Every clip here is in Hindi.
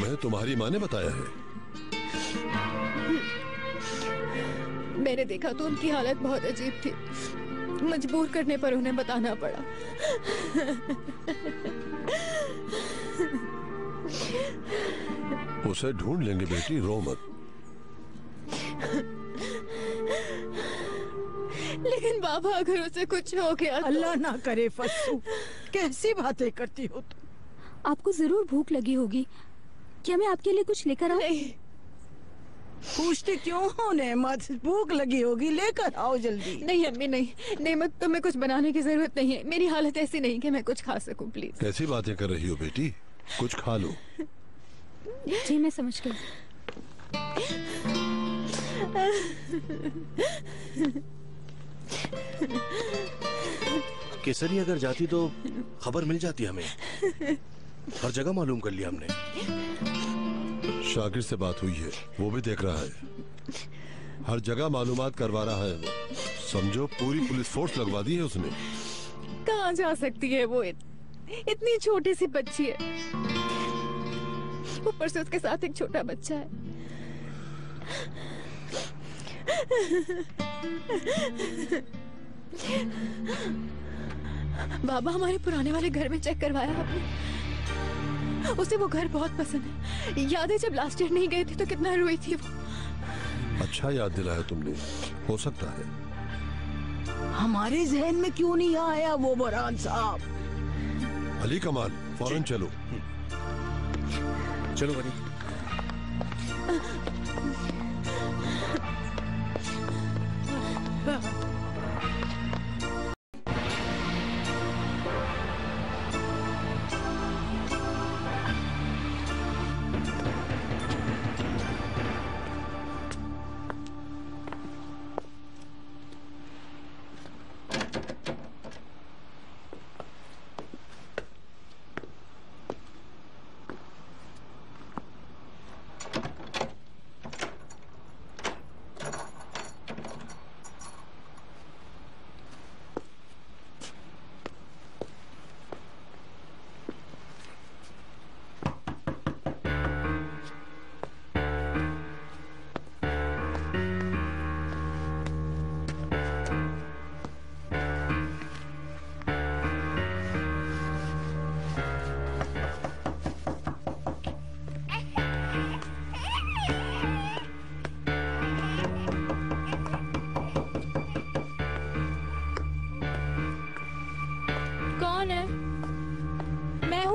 तुम्हें तुम्हारी माँ ने बताया है? मैंने देखा तो उनकी हालत बहुत अजीब थी, मजबूर करने पर उन्हें बताना पड़ा। उसे ढूंढ लेंगे बेटी, रो मत। लेकिन बाबा अगर उसे कुछ हो गया तो... अल्लाह ना करे फस्सू, कैसी बातें करती हो तुम। आपको जरूर भूख लगी होगी, क्या मैं आपके लिए कुछ लेकर आऊं? नहीं। पूछती क्यों हो नेमत, भूख लगी होगी, लेकर आओ जल्दी। नहीं अम्मी नहीं, नेमत तुम्हें कुछ बनाने की जरूरत नहीं है, मेरी हालत ऐसी नहीं कि मैं कुछ खा सकूं, प्लीज। कैसी बातें कर रही हो बेटी, कुछ खा लो। जी मैं समझ गई। केसरी अगर जाती तो खबर मिल जाती हमें, हर जगह मालूम कर लिया हमने। शाकिर से बात हुई है, वो भी देख रहा है, हर जगह मालूमात करवा रहा है। समझो पूरी पुलिस फोर्स लगवा दी है उसने। कहाँ जा सकती है वो, इतनी छोटी सी बच्ची है, ऊपर से उसके साथ एक छोटा बच्चा है। बाबा हमारे पुराने वाले घर में चेक करवाया आपने? उसे वो घर बहुत पसंद है। याद है जब लास्ट ईयर नहीं गए थे तो कितना रोई थी वो। अच्छा याद दिलाया तुमने, हो सकता है। हमारे जहन में क्यों नहीं आया वो बुरहान साहब? अली कमाल, फौरन चलो। चलो बनी।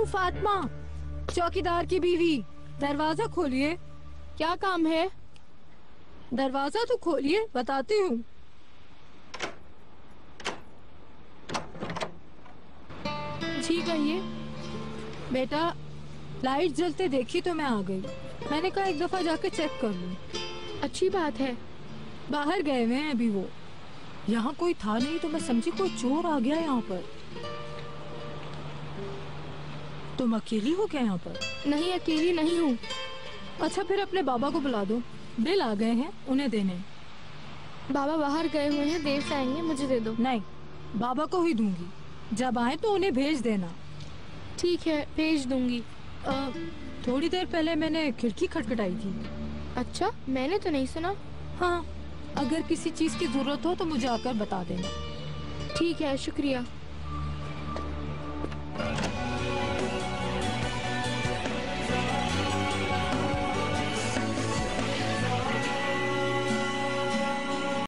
फातिमा, चौकीदार की बीवी। दरवाजा खोलिए। क्या काम है? दरवाजा तो खोलिए, बताती हूँ। जी कहिए। बेटा लाइट जलते देखी तो मैं आ गई। मैंने कहा एक दफा जाके चेक कर लूं। अच्छी बात है। बाहर गए हुए हैं अभी वो। यहाँ कोई था नहीं तो मैं समझी कोई चोर आ गया यहाँ पर। तुम अकेली हो क्या यहाँ पर? नहीं अकेली नहीं हूँ। अच्छा फिर अपने बाबा को बुला दो, बिल आ गए हैं उन्हें देने। बाबा बाहर गए हुए हैं, देर से आएंगे, मुझे दे दो। नहीं, बाबा को ही दूंगी, जब आए तो उन्हें भेज देना। ठीक है भेज दूंगी। थोड़ी देर पहले मैंने खिड़की खटखटाई थी। अच्छा मैंने तो नहीं सुना। हाँ, अगर किसी चीज की जरूरत हो तो मुझे आकर बता देना। ठीक है शुक्रिया।